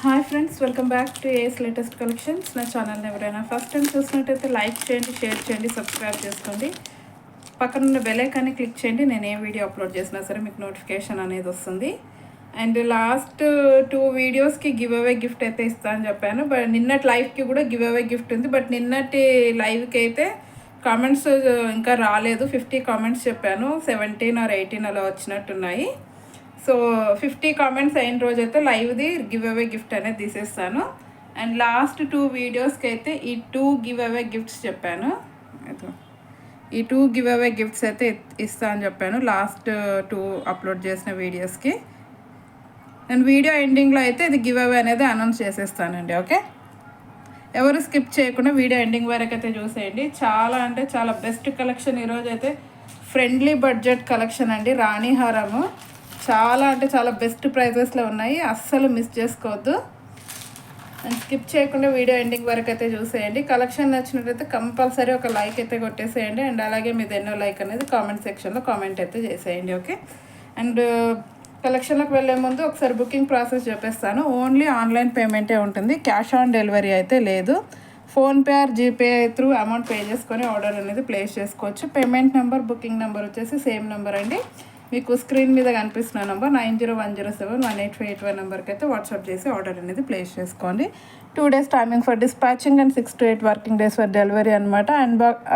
Hi friends, welcome back to Ace latest collections. నా ఛానల్ని ఎవరైనా ఫస్ట్ టైం చూసినట్టయితే లైక్ చేయండి, షేర్ చేయండి, సబ్స్క్రైబ్ చేసుకోండి. పక్కన ఉన్న బెల్ ఐకాన్ని క్లిక్ చేయండి. నేను ఏ వీడియో అప్లోడ్ చేసినా సరే మీకు నోటిఫికేషన్ అనేది వస్తుంది. అండ్ లాస్ట్ 2 వీడియోస్కి గివ్ అవే గిఫ్ట్ అయితే ఇస్తా అని చెప్పాను. బట్ నిన్నటి లైవ్కి కూడా గివ్ అవే గిఫ్ట్ ఉంది. బట్ నిన్నటి లైవ్కి అయితే కామెంట్స్ ఇంకా రాలేదు. 50 కామెంట్స్ చెప్పాను, 17 or 18 అలా వచ్చినట్టున్నాయి. సో 50 కామెంట్స్ అయిన రోజైతే లైవ్ది గివ్ అవే గిఫ్ట్ అనేది తీసేస్తాను. అండ్ లాస్ట్ 2 వీడియోస్కి అయితే ఈ 2 గివ్ అవే గిఫ్ట్స్ చెప్పాను. ఈ 2 గివ్ అవే గిఫ్ట్స్ అయితే ఇస్తా అని చెప్పాను లాస్ట్ 2 అప్లోడ్ చేసిన వీడియోస్కి. అండ్ వీడియో ఎండింగ్లో అయితే ఇది గివ్ అవే అనేది అనౌన్స్ చేసేస్తానండి. ఓకే, ఎవరు స్కిప్ చేయకుండా వీడియో ఎండింగ్ వరకు అయితే చూసేయండి. చాలా అంటే చాలా బెస్ట్ కలెక్షన్ ఈరోజు అయితే. ఫ్రెండ్లీ బడ్జెట్ కలెక్షన్ అండి. రాణి హారము చాలా అంటే చాలా బెస్ట్ ప్రైజెస్లో ఉన్నాయి, అస్సలు మిస్ చేసుకోవద్దు. అండ్ స్కిప్ చేయకుండా వీడియో ఎండింగ్ వరకు అయితే చూసేయండి. కలెక్షన్ నచ్చినట్లయితే కంపల్సరీ ఒక లైక్ అయితే కొట్టేసేయండి. అండ్ అలాగే మీది ఎన్నో లైక్ అనేది కామెంట్ సెక్షన్లో కామెంట్ అయితే చేసేయండి. ఓకే, అండ్ కలెక్షన్లోకి వెళ్ళే ముందు ఒకసారి బుకింగ్ ప్రాసెస్ చెప్పేస్తాను. ఓన్లీ ఆన్లైన్ పేమెంటే ఉంటుంది, క్యాష్ ఆన్ డెలివరీ అయితే లేదు. PhonePe are GPay through amount pay చేసుకొని ఆర్డర్ అనేది ప్లేస్ చేసుకోవచ్చు. పేమెంట్ నెంబర్, బుకింగ్ నెంబర్ వచ్చేసి సేమ్ నెంబర్ అండి. మీకు స్క్రీన్ మీద కనిపిస్తున్న నెంబర్ 9010718581 నెంబర్కి అయితే వాట్సాప్ చేసి ఆర్డర్ అనేది ప్లేస్ చేసుకోండి. 2 days timing for dispatching and 6 to 8 working days for delivery అనమాట.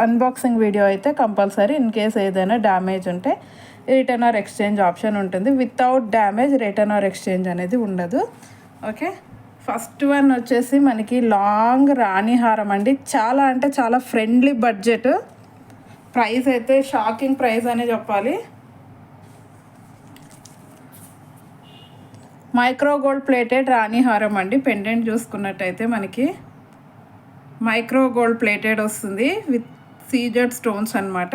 అన్బాక్సింగ్ వీడియో అయితే కంపల్సరీ. ఇన్ కేస్ ఏదైనా డ్యామేజ్ ఉంటే రిటర్న్ ఆర్ ఎక్స్చేంజ్ ఆప్షన్ ఉంటుంది. Without damage return or exchange అనేది ఉండదు. ఓకే, ఫస్ట్ వన్ వచ్చేసి మనకి లాంగ్ రాణి హారం అండి. చాలా అంటే చాలా ఫ్రెండ్లీ బడ్జెట్. ప్రైస్ అయితే షాకింగ్ ప్రైస్ అనే చెప్పాలి. మైక్రో గోల్డ్ ప్లేటెడ్ రాణి హారం అండి. పెండెంట్ చూసుకున్నట్టయితే మనకి మైక్రో గోల్డ్ ప్లేటెడ్ వస్తుంది విత్ సీజెడ్ స్టోన్స్ అనమాట.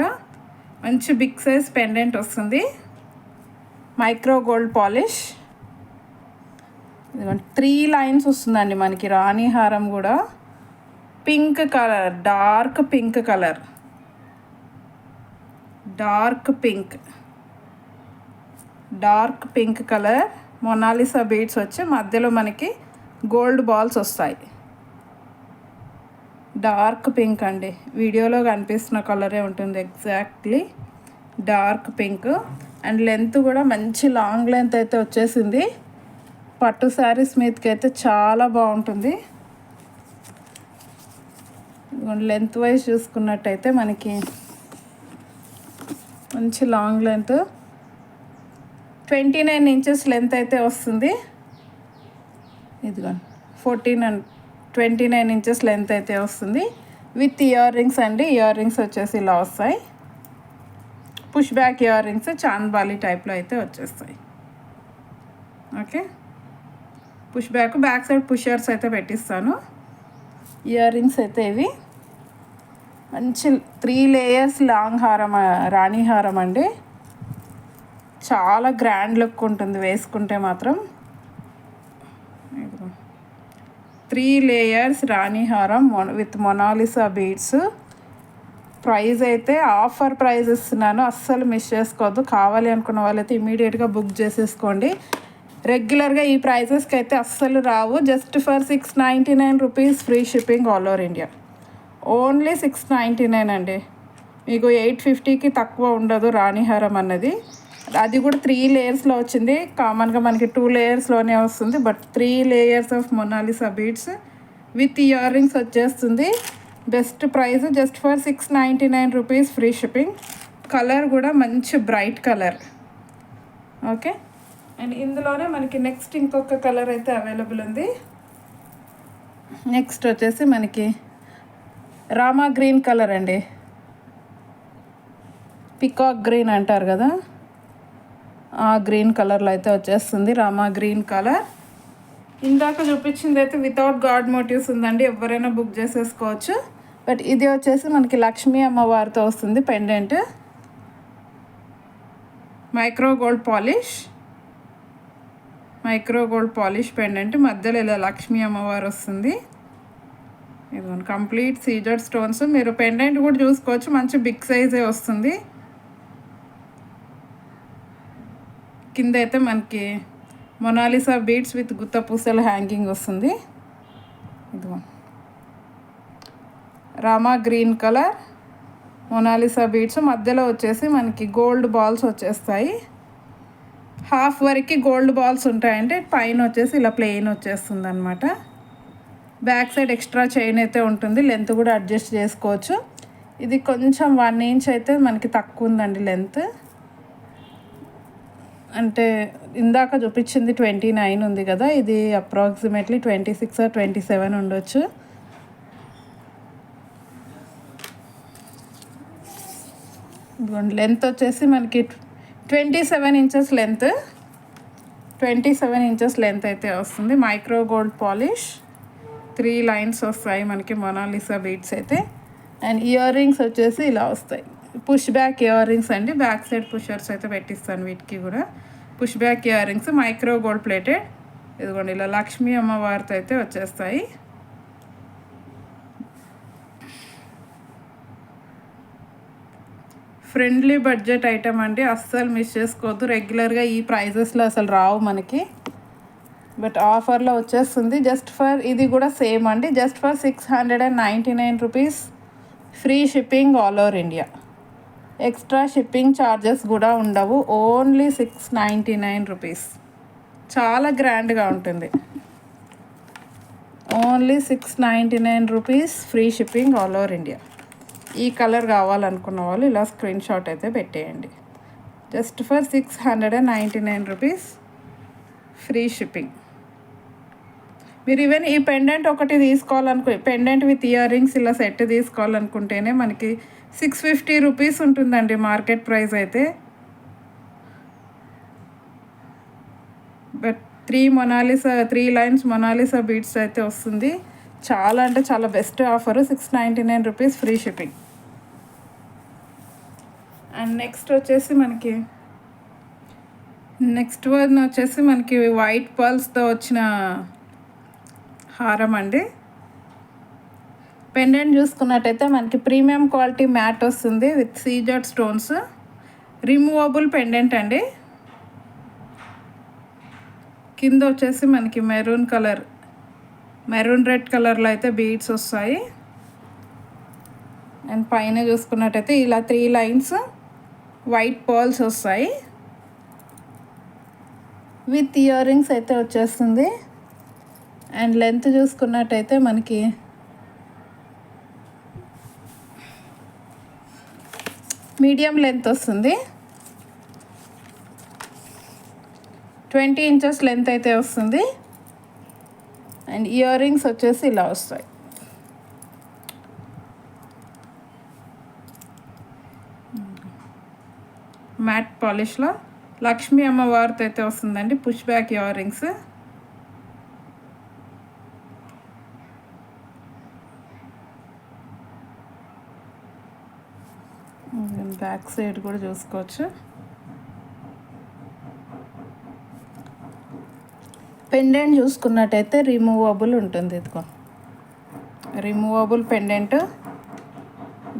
మంచి బిగ్ సైజ్ పెండెంట్ వస్తుంది. Micro gold polish. 3 lines వస్తుందండి మనకి రాణి హారం కూడా. Pink colour, dark pink colour, dark pink colour Mona Lisa beads వచ్చి మధ్యలో మనకి గోల్డ్ బాల్స్ వస్తాయి. డార్క్ పింక్ అండి, వీడియోలో కనిపిస్తున్న కలరే ఉంటుంది exactly dark pink. And length కూడా మంచి లాంగ్ లెంత్ అయితే వచ్చేసింది. పట్టు శారీస్ మీదకి అయితే చాలా బాగుంటుంది. లెంత్ వైజ్ చూసుకున్నట్టయితే మనకి మంచి లాంగ్ లెంత్ 29 inches లెంత్ అయితే వస్తుంది. ఇదిగోండి 14 and 29 inches లెంత్ అయితే వస్తుంది విత్ ఇయర్ రింగ్స్ అండి. ఇయర్ రింగ్స్ వచ్చేసి ఇలా వస్తాయి. Push back ear rings chandbali టైప్లో అయితే వచ్చేస్తాయి. Okay, push back side pushers అయితే పెట్టిస్తాను. ఇయర్ రింగ్స్ అయితే ఇవి మంచి 3 layers లాంగ్ హారం, రాణి హారం అండి. చాలా గ్రాండ్ లుక్ ఉంటుంది వేసుకుంటే మాత్రం. 3 layers రాణి హారం విత్ మొనాలిసా బీడ్స్. ప్రైస్ అయితే ఆఫర్ ప్రైస్ ఇస్తున్నాను, అస్సలు మిస్ చేసుకోవద్దు. కావాలి అనుకున్న వాళ్ళైతే ఇమీడియట్గా బుక్ చేసేసుకోండి. రెగ్యులర్గా ఈ ప్రైజెస్కి అయితే అస్సలు రావు. Just for 699 rupees free shipping all over India. Only 699 అండి. మీకు 850కి తక్కువ ఉండదు రాణి హారం అన్నది. అది కూడా 3 layers వచ్చింది. కామన్గా మనకి 2 layers వస్తుంది, but 3 layers of Mona Lisa beads with year rings వచ్చేస్తుంది. Best price just for 699 rupees free shipping. Colour కూడా మంచి బ్రైట్ కలర్. ఓకే, అండ్ ఇందులోనే మనకి నెక్స్ట్ ఇంకొక కలర్ అయితే అవైలబుల్ ఉంది. నెక్స్ట్ వచ్చేసి మనకి రామా గ్రీన్ కలర్ అండి. పికాక్ గ్రీన్ అంటారు కదా, ఆ గ్రీన్ కలర్లో అయితే వచ్చేస్తుంది రామా గ్రీన్ కలర్. ఇందాక చూపించింది అయితే వితౌట్ గాడ్ మోటివ్స్ ఉందండి, ఎవరైనా బుక్ చేసేసుకోవచ్చు. బట్ ఇది వచ్చేసి మనకి లక్ష్మీ అమ్మవారితో వస్తుంది pendant. Micro gold polish pendant. మధ్యలో ఇలా లక్ష్మీ అమ్మవారు వస్తుంది. ఇదిగోండి కంప్లీట్ సీజెడ్ స్టోన్స్. మీరు పెండెంట్ కూడా చూసుకోవచ్చు, మంచి బిగ్ సైజే వస్తుంది. కింద అయితే మనకి మొనాలిసా బీడ్స్ విత్ గుత్త పూసల హ్యాంగింగ్ వస్తుంది. ఇదిగో Rama green colour Mona Lisa beads, మధ్యలో వచ్చేసి మనకి గోల్డ్ బాల్స్ వచ్చేస్తాయి. హాఫ్ వరకు గోల్డ్ బాల్స్ ఉంటాయంటే పైన వచ్చేసి ఇలా ప్లెయిన్ వచ్చేస్తుంది అనమాట. బ్యాక్ సైడ్ ఎక్స్ట్రా చైన్ అయితే ఉంటుంది, లెంత్ కూడా అడ్జస్ట్ చేసుకోవచ్చు. ఇది కొంచెం 1 ఇంచ్ అయితే మనకి తక్కువ ఉందండి లెంత్. అంటే ఇందాక చూపించింది 29 ఉంది కదా, ఇది అప్రాక్సిమేట్లీ 26 or 27 ఉండొచ్చు. లెంత్ వచ్చేసి మనకి 27 ఇంచెస్ లెంత్, 27 ఇంచెస్ లెంత్ అయితే వస్తుంది. మైక్రో గోల్డ్ పాలిష్, 3 లైన్స్ వస్తాయి మనకి మొనాలిసా బీడ్స్ అయితే. అండ్ ఇయర్ రింగ్స్ వచ్చేసి ఇలా వస్తాయి, పుష్ బ్యాక్ ఇయర్ రింగ్స్ అండి. బ్యాక్ సైడ్ పుషర్స్ అయితే పెట్టిస్తాను వీటికి కూడా. Push back ear rings micro gold plated. ఇదిగోండి ఇలా లక్ష్మీ అమ్మవారితో అయితే వచ్చేస్తాయి. ఫ్రెండ్లీ బడ్జెట్ ఐటమ్ అండి, అస్సలు మిస్ చేసుకోవద్దు. రెగ్యులర్గా ఈ ప్రైజెస్లో అసలు రావు మనకి, బట్ ఆఫర్లో వచ్చేస్తుంది. జస్ట్ ఫర్ ఇది కూడా సేమ్ అండి, just for 699 rupees. Free shipping all over India. Extra shipping charges కూడా ఉండవు. Only 699 rupees. చాలా గ్రాండ్గా ఉంటుంది. Only 699 rupees, free shipping all over India. ఈ కలర్ కావాలనుకున్న వాళ్ళు ఇలా స్క్రీన్ షాట్ అయితే పెట్టేయండి. Just for 699 rupees, free shipping. మీరు ఈవెన్ ఈ పెండెంట్ ఒకటి పెండెంట్ విత్ ఇయర్ రింగ్స్ ఇలా సెట్ తీసుకోవాలనుకుంటేనే మనకి 650 రూపీస్ ఉంటుందండి మార్కెట్ ప్రైస్ అయితే. బట్ 3 లైన్స్ మొనాలిసా బీడ్స్ అయితే వస్తుంది. చాలా అంటే చాలా best offer, 699 rupees, free shipping. And next one వచ్చేసి మనకి వైట్ పర్ల్స్తో వచ్చిన హారం అండి. పెండెంట్ చూసుకున్నట్టయితే మనకి ప్రీమియం క్వాలిటీ మ్యాట్ వస్తుంది విత్ సీజర్డ్ స్టోన్స్. రిమూవబుల్ పెండెంట్ అండి. కింద వచ్చేసి మనకి మెరూన్ రెడ్ కలర్లో అయితే బీడ్స్ వస్తాయి. అండ్ పైన చూసుకున్నట్టయితే ఇలా 3 లైన్స్ వైట్ పర్ల్స్ వస్తాయి. విత్ ఇయర్ రింగ్స్ అయితే వచ్చేస్తుంది. అండ్ లెంత్ చూసుకున్నట్టయితే మనకి మీడియం లెంత్ వస్తుంది. 20 ఇంచెస్ లెంత్ అయితే వస్తుంది. అండ్ ఇయర్ రింగ్స్ వచ్చేసి ఇలా వస్తాయి. మ్యాట్ పాలిష్లో లక్ష్మీ అమ్మవారితో అయితే వస్తుందండి. Push back earrings. Back side కూడా చూసుకోవచ్చు. పెండెంట్ చూసుకున్నట్టయితే రిమూవబుల్ ఉంటుంది. ఇదిగో removable pendant,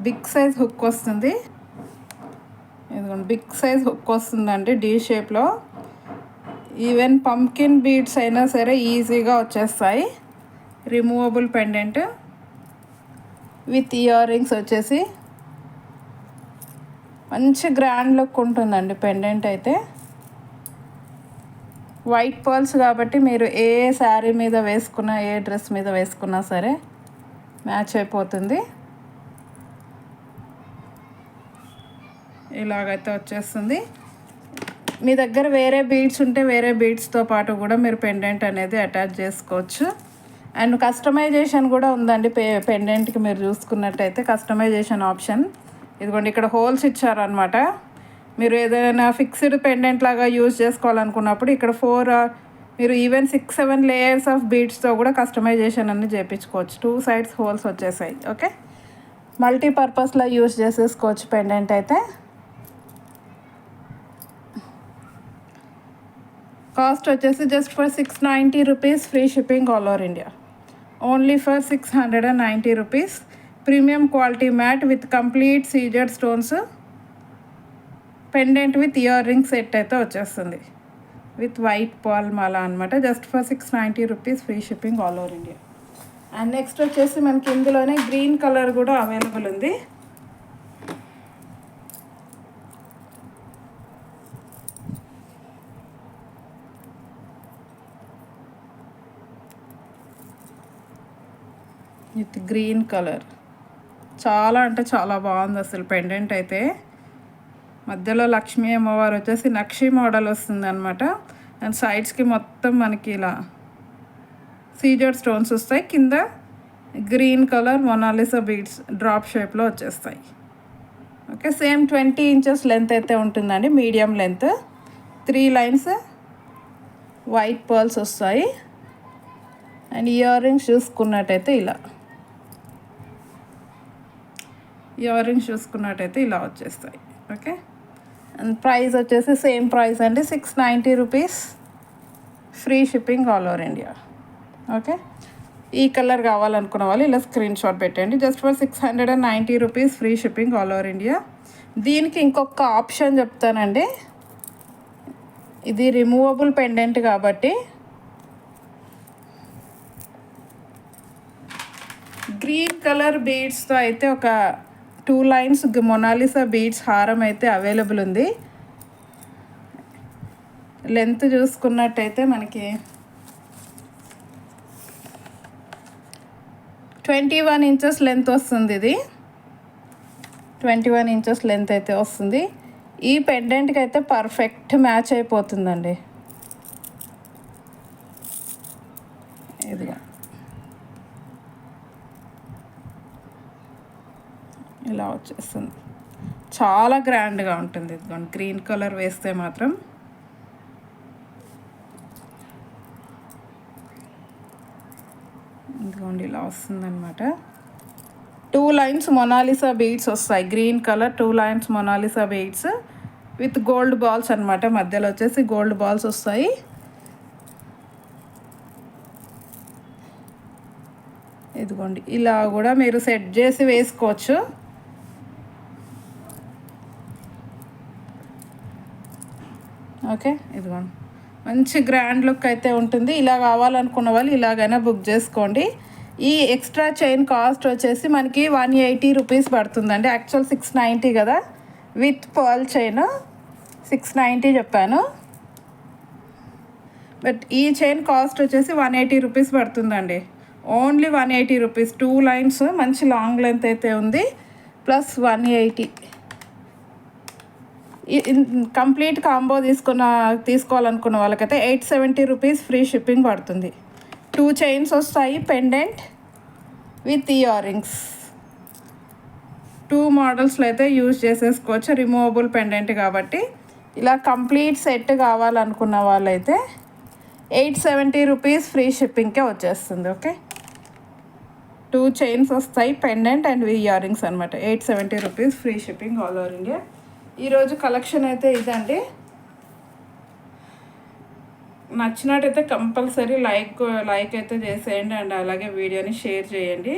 big size hook వస్తుంది. ఇదిగోండి బిగ్ సైజ్ హుక్ వస్తుందండి డీ షేప్లో. ఈవెన్ పంకిన్ బీడ్స్ అయినా సరే ఈజీగా వచ్చేస్తాయి. Removable pendant with ear rings వచ్చేసి మంచి గ్రాండ్ లుక్ ఉంటుందండి పెండెంట్ అయితే. వైట్ పర్ల్స్ కాబట్టి మీరు ఏ శారీ మీద వేసుకున్నా, ఏ డ్రెస్ మీద వేసుకున్నా సరే మ్యాచ్ అయిపోతుంది. ఇలాగైతే వచ్చేస్తుంది. మీ దగ్గర వేరే బీడ్స్ ఉంటే వేరే బీడ్స్తో పాటు కూడా మీరు పెండెంట్ అనేది అటాచ్ చేసుకోవచ్చు. అండ్ కస్టమైజేషన్ కూడా ఉందండి పెండెంట్కి. మీరు చూసుకున్నట్టయితే కస్టమైజేషన్ ఆప్షన్ ఇదిగోండి, ఇక్కడ హోల్స్ ఇచ్చారనమాట. మీరు ఏదైనా ఫిక్స్డ్ పెండెంట్ లాగా యూజ్ చేసుకోవాలనుకున్నప్పుడు ఇక్కడ మీరు ఈవెన్ 6-7 లేయర్స్ ఆఫ్ బీడ్స్తో కూడా కస్టమైజేషన్ అన్ని చేయించుకోవచ్చు. 2 sides హోల్స్ వచ్చేసాయి. ఓకే, మల్టీపర్పస్లో యూజ్ చేసేసుకోవచ్చు పెండెంట్ అయితే. కాస్ట్ వచ్చేసి just for 690 rupees, free shipping all over India. Only for 690 rupees. Premium quality matte with complete సీజర్డ్ stones, pendant with earring set అయితే వచ్చేస్తుంది. విత్ వైట్ పాల్ మాల అనమాట. Just for 690 rupees, free shipping all over India. And next వచ్చేసి మనకి ఇందులోనే green colour కూడా available ఉంది. విత్ గ్రీన్ కలర్ చాలా అంటే చాలా బాగుంది అసలు. పెండెంట్ అయితే మధ్యలో లక్ష్మీ అమ్మవారు వచ్చేసి నక్షి మోడల్ వస్తుంది అనమాట. అండ్ సైడ్స్కి మొత్తం మనకి ఇలా సీజర్ స్టోన్స్ వస్తాయి. కింద green colour Mona Lisa beads drop షేప్లో వచ్చేస్తాయి. ఓకే, సేమ్ 20 ఇంచెస్ లెంత్ అయితే ఉంటుందండి, medium length. 3 lines white pearls వస్తాయి. అండ్ ఇయర్ రింగ్స్ చూసుకున్నట్టయితే ఇలా వచ్చేస్తాయి. ఓకే, అండ్ ప్రైస్ వచ్చేసి సేమ్ ప్రైస్ అండి, 690 rupees, free shipping all over India. Okay, ఈ కలర్ కావాలనుకున్న వాళ్ళు ఇలా స్క్రీన్ షాట్ పెట్టండి. Just for 690 rupees, free shipping all over India. దీనికి ఇంకొక ఆప్షన్ చెప్తానండి. ఇది రిమూవబుల్ పెండెంట్ కాబట్టి గ్రీన్ కలర్ బీడ్స్తో అయితే ఒక 2 లైన్స్ మొనాలిసా బీడ్స్ హారం అయితే అవైలబుల్ ఉంది. లెంత్ చూసుకున్నట్టయితే మనకి 21 ఇంచెస్ లెంత్ వస్తుంది. ఇది 21 ఇంచెస్ లెంత్ అయితే వస్తుంది. ఈ పెండెంట్కి అయితే పర్ఫెక్ట్ మ్యాచ్ అయిపోతుందండి. ఇదిగా ఇలా వచ్చేస్తుంది, చాలా గ్రాండ్గా ఉంటుంది. ఇదిగోండి, గ్రీన్ కలర్ వేస్తే మాత్రం ఇదిగోండి ఇలా వస్తుందన్నమాట. 2 లైన్స్ మొనాలిసా బీడ్స్ వస్తాయి. Green colour 2 lines Mona Lisa beads with gold balls అనమాట. మధ్యలో వచ్చేసి గోల్డ్ బాల్స్ వస్తాయి. ఇదిగోండి ఇలా కూడా మీరు సెట్ చేసి వేసుకోవచ్చు. ఓకే, ఇదిగోండి మంచి గ్రాండ్ లుక్ అయితే ఉంటుంది. ఇలా కావాలనుకున్న వాళ్ళు ఇలాగైనా బుక్ చేసుకోండి. ఈ ఎక్స్ట్రా చైన్ కాస్ట్ వచ్చేసి మనకి 180 రూపీస్ పడుతుందండి. యాక్చువల్ 690 కదా, విత్ పర్ల్ చైన్ 690 చెప్పాను. బట్ ఈ చైన్ కాస్ట్ వచ్చేసి 180 రూపీస్ పడుతుందండి. Only 180 rupees. 2 లైన్స్ మంచి లాంగ్ లెంత్ అయితే ఉంది, ప్లస్ 180. కంప్లీట్ కాంబో తీసుకోవాలనుకున్న వాళ్ళకైతే 870 రూపీస్, ఫ్రీ షిప్పింగ్ పడుతుంది. 2 చైన్స్ వస్తాయి, పెండెంట్ విత్ ఇయర్ రింగ్స్. 2 మోడల్స్లో అయితే యూజ్ చేసేసుకోవచ్చు. రిమూవబుల్ పెండెంట్ కాబట్టి ఇలా కంప్లీట్ సెట్ కావాలనుకున్న వాళ్ళైతే 870 రూపీస్, ఫ్రీ షిప్పింగ్కే వచ్చేస్తుంది. ఓకే, 2 చైన్స్ వస్తాయి, పెండెంట్ అండ్ ఇయర్ రింగ్స్ అనమాట. 870 rupees, free shipping all over India. ఈరోజు కలెక్షన్ అయితే ఇదండి. నచ్చినట్టయితే కంపల్సరీ లైక్ అయితే చేసేయండి. అండ్ అలాగే వీడియోని షేర్ చేయండి.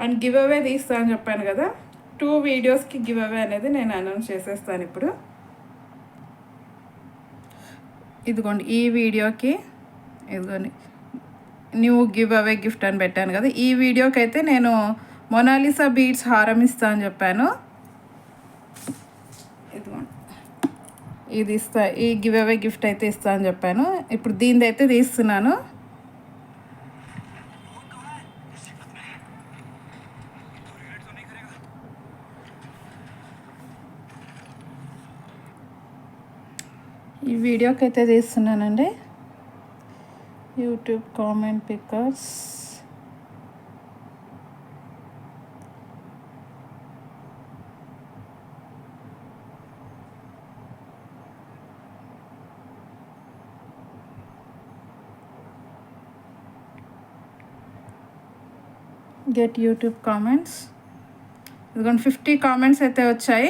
అండ్ గివ్ అవే తీస్తానని చెప్పాను కదా, 2 వీడియోస్కి గివ్ అవే అనేది నేను అనౌన్స్ చేసేస్తాను ఇప్పుడు. ఇదిగోండి, ఈ వీడియోకి ఇదిగోండి న్యూ గివ్ అవే గిఫ్ట్ అని పెట్టాను కదా, ఈ వీడియోకి అయితే నేను మొనాలిసా బీడ్స్ హారం ఇస్తా అని చెప్పాను. ఇదిగోండి, ఇది ఈ గివ్ అవే గిఫ్ట్ అయితే ఇస్తా అని చెప్పాను. ఇప్పుడు దీనిది అయితే తీస్తున్నాను. ఈ వీడియోకి అయితే తీస్తున్నానండి. YouTube comment pickers, get YouTube comments. ఇదిగోండి 50 కామెంట్స్ అయితే వచ్చాయి.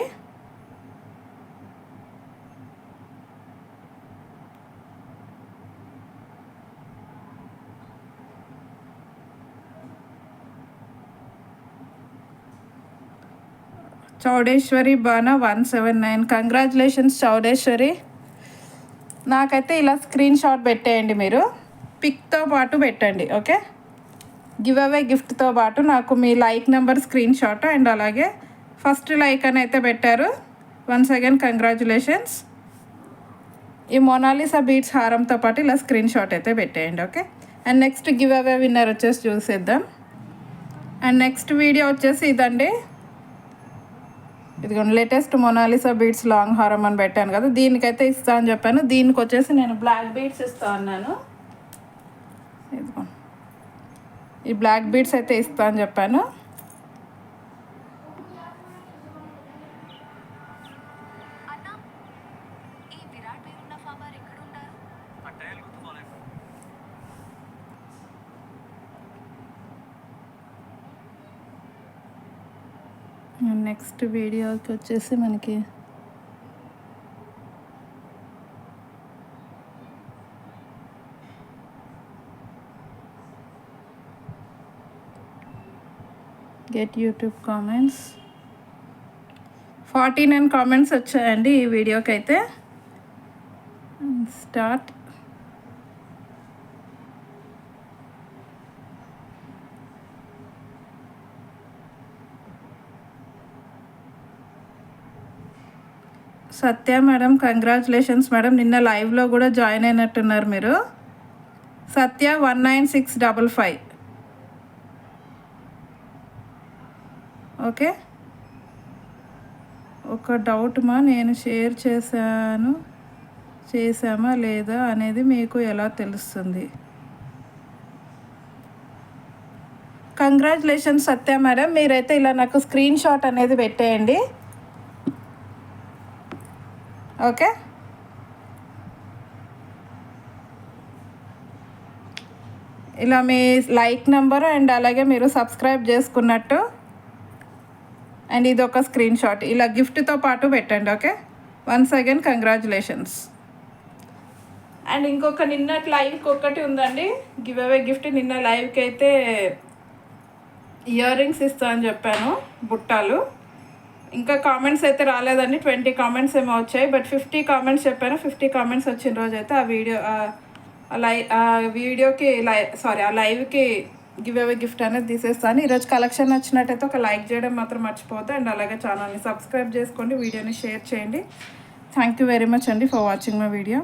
చౌడేశ్వరి బానా 179. కంగ్రాచులేషన్స్ చౌడేశ్వరి. నాకైతే ఇలా స్క్రీన్ షాట్ పెట్టేయండి, మీరు పిక్తో పాటు పెట్టండి. ఓకే, గివ్ అవే గిఫ్ట్తో పాటు నాకు మీ like number screenshot and అలాగే ఫస్ట్ లైక్ అని అయితే పెట్టారు. Once again congratulations. ఈ మొనాలిసా బీట్స్ హారంతో పాటు ఇలా స్క్రీన్ షాట్ అయితే పెట్టేయండి. Okay, and next giveaway winner వచ్చేసి చూసేద్దాం. అండ్ నెక్స్ట్ వీడియో వచ్చేసి ఇదండి, ఇదిగోండి లేటెస్ట్ మొనాలిసా బీట్స్ లాంగ్ హారం అని పెట్టాను కదా, దీనికైతే ఇస్తా అని చెప్పాను. దీనికి వచ్చేసి నేను బ్లాక్ బీట్స్ ఇస్తా అన్నాను. ఇదిగోండి ఈ బ్లాక్ బీట్స్ అయితే ఇస్తా అని చెప్పాను. నెక్స్ట్ వీడియోకి వచ్చేసి మనకి గెట్ యూట్యూబ్ కామెంట్స్ 49 కామెంట్స్ వచ్చాయండి ఈ వీడియోకి అయితే. స్టార్ట్. సత్య మేడం, కంగ్రాచులేషన్స్ మేడం. నిన్న లైవ్లో కూడా జాయిన్ అయినట్టున్నారు మీరు. సత్య 19655. ఓకే, ఒక డౌట్ మా, నేను షేర్ చేశామా లేదా అనేది మీకు ఎలా తెలుస్తుంది? కంగ్రాచులేషన్స్ సత్య మేడం, మీరైతే ఇలా నాకు స్క్రీన్ షాట్ అనేది పెట్టేయండి. ఓకే, ఇలా మీ లైక్ నెంబర్ అండ్ అలాగే మీరు సబ్స్క్రైబ్ చేసుకున్నట్టు అండ్ ఇది ఒక స్క్రీన్ షాట్ ఇలా గిఫ్ట్తో పాటు పెట్టండి. Okay, once again congratulations. And ఇంకొక నిన్నటి లైవ్కి ఒకటి ఉందండి గివ్ అవే గిఫ్ట్. నిన్న లైవ్కి అయితే ఇయర్ రింగ్స్ ఇస్తా అని చెప్పాను, బుట్టాలు. ఇంకా కామెంట్స్ అయితే రాలేదండి, 20 కామెంట్స్ ఏమో వచ్చాయి. బట్ 50 కామెంట్స్ చెప్పాను. 50 కామెంట్స్ వచ్చిన రోజు అయితే ఆ లైవ్కి గివ్ అవే గిఫ్ట్ అనేది తీసేస్తాను. ఈరోజు కలెక్షన్ నచ్చినట్టయితే ఒక లైక్ చేయడం మాత్రం మర్చిపోద్దు. అండ్ అలాగే ఛానల్ని సబ్స్క్రైబ్ చేసుకోండి, వీడియోని షేర్ చేయండి. థ్యాంక్ యూ వెరీ మచ్ అండి ఫర్ వాచింగ్ మై వీడియో.